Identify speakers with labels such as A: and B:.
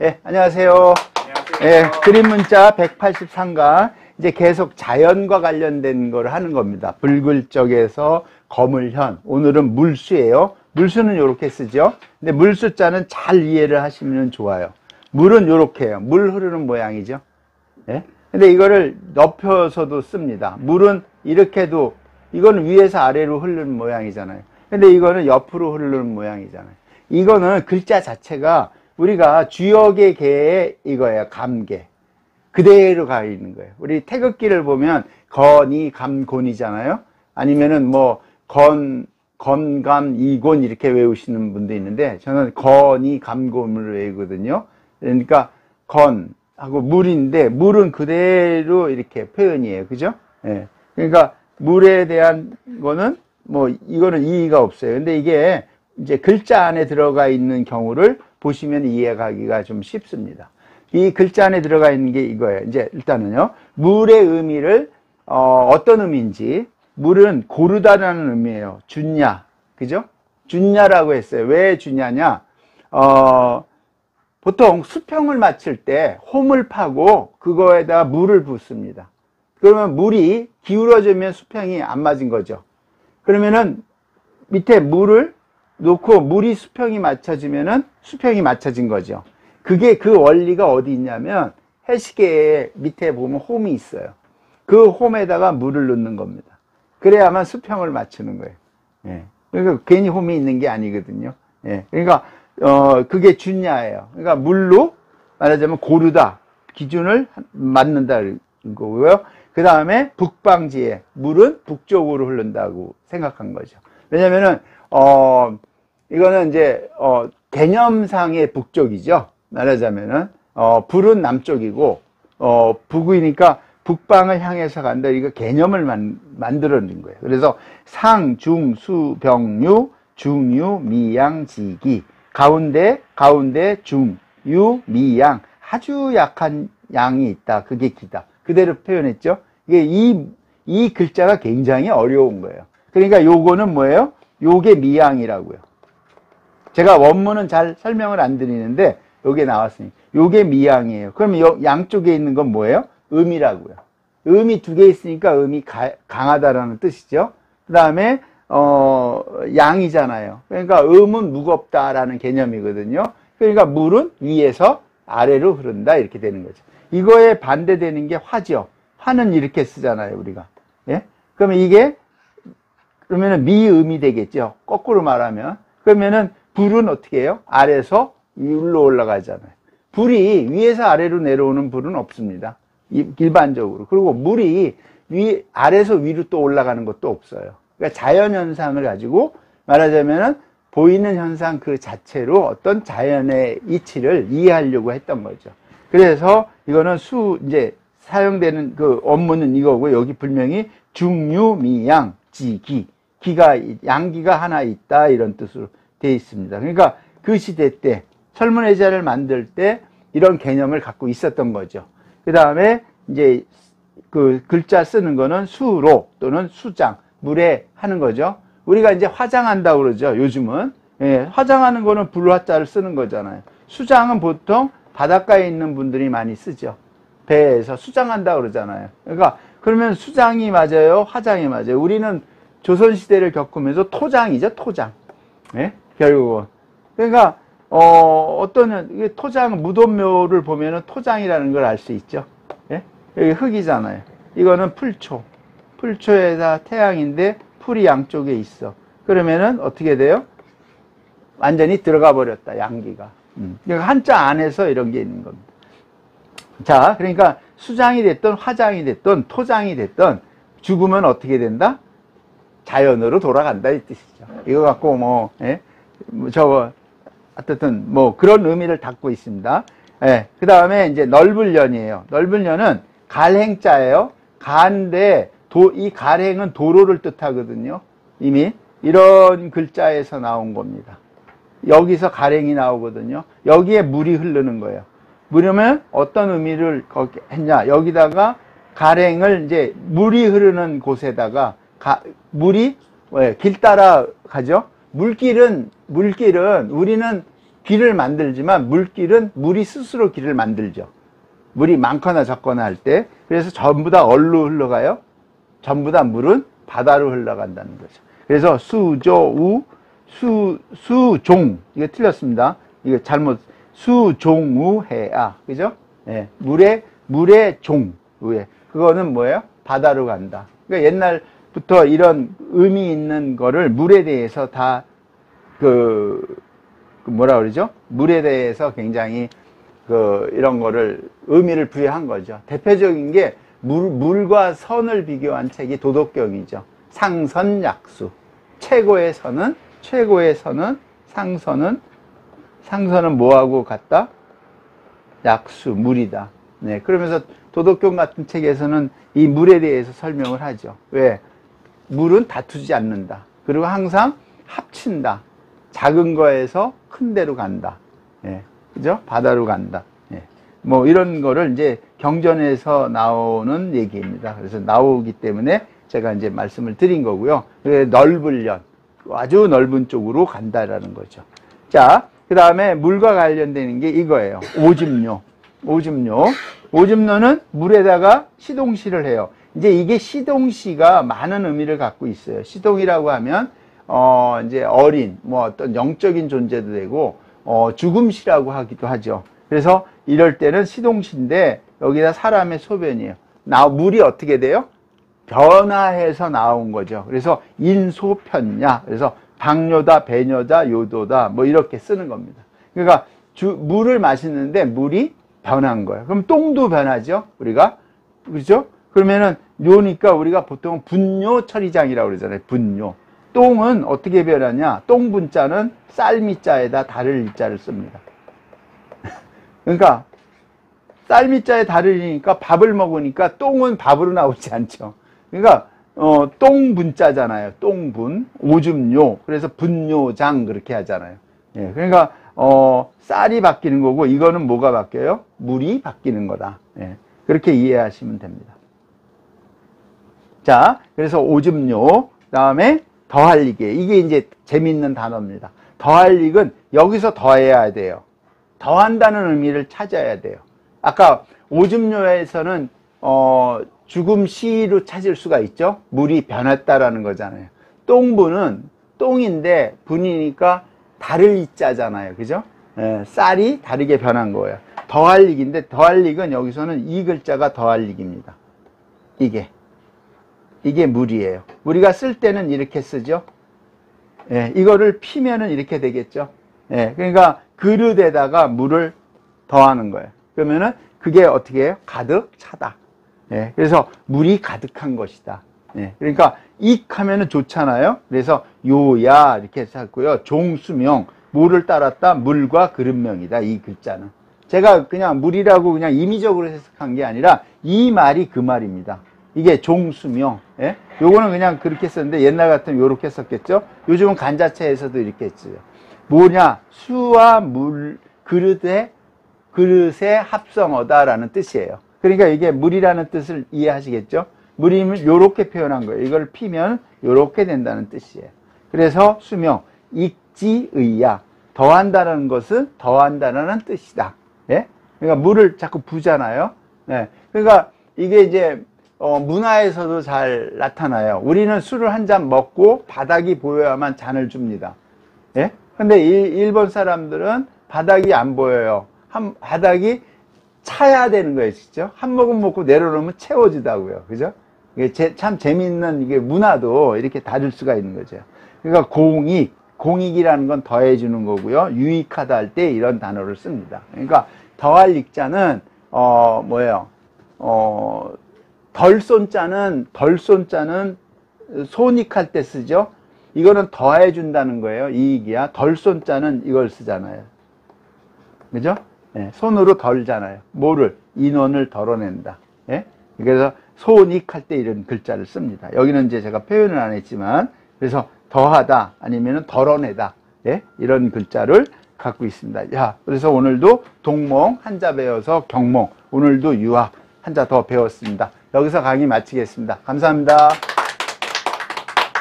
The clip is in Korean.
A: 예, 안녕하세요. 예, 그림 문자 183강. 이제 계속 자연과 관련된 걸 하는 겁니다. 불글적에서 거물현. 오늘은 물수예요. 물수는 이렇게 쓰죠. 근데 물수자는 잘 이해를 하시면 좋아요. 물은 이렇게 해요. 물 흐르는 모양이죠. 예? 근데 이거를 넓혀서도 씁니다. 물은 이렇게도, 이거는 위에서 아래로 흐르는 모양이잖아요. 근데 이거는 옆으로 흐르는 모양이잖아요. 이거는 글자 자체가 우리가 주역의 개의 이거예요. 감개. 그대로 가 있는 거예요. 우리 태극기를 보면 건이, 감, 곤이잖아요. 아니면은 뭐 건감, 이곤 이렇게 외우시는 분도 있는데 저는 건이, 감, 곤을 외우거든요. 그러니까 건하고 물인데 물은 그대로 이렇게 표현이에요. 그죠? 예. 그러니까 물에 대한 거는 뭐 이거는 이의가 없어요. 근데 이게 이제 글자 안에 들어가 있는 경우를 보시면 이해하기가 좀 쉽습니다. 이 글자 안에 들어가 있는 게 이거예요. 이제 일단은요, 물의 의미를 어떤 의미인지. 물은 고르다라는 의미예요. 준냐, 그죠? 준냐라고 했어요. 왜 주냐냐? 보통 수평을 맞출 때 홈을 파고 그거에다가 물을 붓습니다. 그러면 물이 기울어지면 수평이 안 맞은 거죠. 그러면은 밑에 물을 놓고 물이 수평이 맞춰지면은 수평이 맞춰진 거죠. 그게 그 원리가 어디 있냐면 해시계의 밑에 보면 홈이 있어요. 그 홈에다가 물을 넣는 겁니다. 그래야만 수평을 맞추는 거예요. 예. 그러니까 괜히 홈이 있는 게 아니거든요. 예. 그러니까 그게 준야예요. 그러니까 물로 말하자면 고르다, 기준을 맞는다는 거고요. 그 다음에 북방지에 물은 북쪽으로 흐른다고 생각한 거죠. 왜냐면은 이거는 이제 개념상의 북쪽이죠. 말하자면은 불은 남쪽이고 북이니까 북방을 향해서 간다. 이거 개념을 만들어낸 거예요. 그래서 상, 중, 수, 병, 중유, 미양, 지기. 가운데, 중, 유, 미양. 아주 약한 양이 있다. 그게 기다. 그대로 표현했죠. 이게 이 글자가 굉장히 어려운 거예요. 그러니까 요거는 뭐예요? 요게 미양이라고요. 제가 원문은 잘 설명을 안 드리는데 요게 나왔으니 요게 미양이에요. 그러면 양쪽에 있는 건 뭐예요? 음이라고요. 음이 두 개 있으니까 음이 강하다라는 뜻이죠. 그 다음에 양이잖아요. 그러니까 음은 무겁다라는 개념이거든요. 그러니까 물은 위에서 아래로 흐른다 이렇게 되는 거죠. 이거에 반대되는 게 화죠. 화는 이렇게 쓰잖아요, 우리가. 예? 그러면 이게 그러면은 미음이 되겠죠. 거꾸로 말하면. 그러면은 불은 어떻게 해요? 아래에서 위로 올라가잖아요. 불이 위에서 아래로 내려오는 불은 없습니다. 일반적으로. 그리고 물이 아래에서 위로 또 올라가는 것도 없어요. 그러니까 자연현상을 가지고 말하자면은 보이는 현상 그 자체로 어떤 자연의 이치를 이해하려고 했던 거죠. 그래서 이거는 이제 사용되는 그 원문은 이거고, 여기 분명히 중유미양 지기. 양기가 하나 있다 이런 뜻으로 되어 있습니다. 그러니까 그 시대 때 설문해자를 만들 때 이런 개념을 갖고 있었던 거죠. 그 다음에 이제 그 글자 쓰는 거는 수로 또는 수장, 물에 하는 거죠. 우리가 이제 화장한다고 그러죠. 요즘은. 예, 화장하는 거는 불화자를 쓰는 거잖아요. 수장은 보통 바닷가에 있는 분들이 많이 쓰죠. 배에서 수장한다고 그러잖아요. 그러니까 그러면 수장이 맞아요? 화장이 맞아요? 우리는 조선시대를 겪으면서 토장이죠, 토장. 예? 결국은. 그러니까, 이게 토장, 무덤묘를 보면은 토장이라는 걸 알 수 있죠. 예? 여기 흙이잖아요. 이거는 풀초. 풀초에다 태양인데 풀이 양쪽에 있어. 그러면은 어떻게 돼요? 완전히 들어가 버렸다, 양기가. 그러니까 한자 안에서 이런 게 있는 겁니다. 자, 그러니까 수장이 됐든 화장이 됐든 토장이 됐든 죽으면 어떻게 된다? 자연으로 돌아간다 이 뜻이죠. 이거 갖고 어쨌든 그런 의미를 담고 있습니다. 예. 그 다음에 이제 넓을년이에요. 넓을년은 갈행자예요. 가인데 이 갈행은 도로를 뜻하거든요. 이미 이런 글자에서 나온 겁니다. 여기서 갈행이 나오거든요. 여기에 물이 흐르는 거예요. 물이면 어떤 의미를 했냐? 여기다가 갈행을 이제 물이 흐르는 곳에다가 물이 길 따라 가죠. 물길은 우리는 길을 만들지만 물길은 물이 스스로 길을 만들죠. 물이 많거나 적거나 할 때. 그래서 전부 다 어디로 흘러가요? 전부 다 물은 바다로 흘러간다는 거죠. 그래서 수조우, 수종, 이거 틀렸습니다. 이거 잘못, 수종우해아. 그죠? 예, 물의 종, 우에. 그거는 뭐예요? 바다로 간다. 그러니까 옛날부터 이런 의미 있는 거를 물에 대해서 다 뭐라 그러죠? 물에 대해서 굉장히 이런 거를 의미를 부여한 거죠. 대표적인 게 물과 선을 비교한 책이 도덕경이죠. 상선약수. 최고의 선은 상선은 뭐하고 같다? 약수, 물이다. 네. 그러면서 도덕경 같은 책에서는 이 물에 대해서 설명을 하죠. 왜? 물은 다투지 않는다. 그리고 항상 합친다. 작은 거에서 큰 데로 간다. 예. 그죠? 바다로 간다. 예. 뭐 이런 거를 이제 경전에서 나오는 얘기입니다. 그래서 나오기 때문에 제가 이제 말씀을 드린 거고요. 넓으련, 아주 넓은 쪽으로 간다라는 거죠. 자, 그 다음에 물과 관련되는 게 이거예요. 오줌료. 오줌료는 물에다가 시동시를 해요. 이제 이게 시동시가 많은 의미를 갖고 있어요. 시동이라고 하면 이제 어린, 뭐 어떤 영적인 존재도 되고, 죽음시라고 하기도 하죠. 그래서 이럴 때는 시동시인데, 여기다 사람의 소변이에요. 물이 어떻게 돼요? 변화해서 나온 거죠. 그래서 인소편냐. 그래서 방뇨다, 배뇨다, 요도다, 뭐 이렇게 쓰는 겁니다. 그러니까 물을 마시는데 물이 변한 거예요. 그럼 똥도 변하죠, 우리가. 그렇죠? 그러면은 요니까 우리가 보통 분뇨 처리장이라고 그러잖아요. 분뇨. 똥은 어떻게 변하냐? 똥분자는 쌀미자에다 달을 이자를 씁니다. 그러니까 쌀미자에 달을 이니까 밥을 먹으니까 똥은 밥으로 나오지 않죠. 그러니까 똥분자잖아요. 똥분, 오줌뇨. 그래서 분뇨장 그렇게 하잖아요. 예, 그러니까 쌀이 바뀌는 거고 이거는 뭐가 바뀌어요? 물이 바뀌는 거다. 예, 그렇게 이해하시면 됩니다. 자, 그래서 오줌뇨, 그다음에 더할리게. 이게 이제 재미있는 단어입니다. 더할릭은 여기서 더해야 돼요. 더한다는 의미를 찾아야 돼요. 아까 오줌뇨에서는 죽음시로 찾을 수가 있죠. 물이 변했다라는 거잖아요. 똥분은 똥인데 분이니까 달을 이자잖아요. 그죠? 예, 쌀이 다르게 변한 거예요. 더할릭인데 더할릭은 여기서는 이 글자가 더할릭입니다. 이게 물이에요. 우리가 쓸 때는 이렇게 쓰죠. 예, 이거를 피면은 이렇게 되겠죠. 예, 그러니까 그릇에다가 물을 더하는 거예요. 그러면은 그게 어떻게 해요? 가득 차다. 예, 그래서 물이 가득한 것이다. 예, 그러니까 익 하면은 좋잖아요. 그래서 요야 이렇게 했고요. 종수명, 물을 따랐다. 물과 그릇명이다. 이 글자는. 제가 그냥 물이라고 그냥 임의적으로 해석한 게 아니라 이 말이 그 말입니다. 이게 종수명. 예? 요거는 그냥 그렇게 썼는데 옛날 같으면 요렇게 썼겠죠? 요즘은 간자체에서도 이렇게 했어요. 뭐냐? 수와 물, 그릇의 합성어다라는 뜻이에요. 그러니까 이게 물이라는 뜻을 이해하시겠죠? 물이면 요렇게 표현한 거예요. 이걸 피면 요렇게 된다는 뜻이에요. 그래서 수명, 익지의야. 더한다는 것은 더한다는 뜻이다. 예? 그러니까 물을 자꾸 부잖아요. 네. 그러니까 이게 이제 문화에서도 잘 나타나요. 우리는 술을 한 잔 먹고 바닥이 보여야만 잔을 줍니다. 예? 근데 일본 사람들은 바닥이 안 보여요. 바닥이 차야 되는 거예요, 진짜. 한 모금 먹고 내려놓으면 채워지다고요. 그죠? 이게 참 재미있는 이게 문화도 이렇게 다를 수가 있는 거죠. 그러니까 공익이라는 건 더해주는 거고요. 유익하다 할 때 이런 단어를 씁니다. 그러니까 더할 익자는, 뭐예요? 덜손자는 손익할 때 쓰죠. 이거는 더해준다는 거예요. 이익이야. 덜손자는 이걸 쓰잖아요. 그죠? 예, 손으로 덜잖아요. 뭐를? 인원을 덜어낸다. 예? 그래서 손익할 때 이런 글자를 씁니다. 여기는 이제 제가 표현을 안 했지만, 그래서 더하다 아니면 덜어내다. 예? 이런 글자를 갖고 있습니다. 야, 그래서 오늘도 동몽 한자 배워서 경몽, 오늘도 유학 한자 더 배웠습니다. 여기서 강의 마치겠습니다. 감사합니다.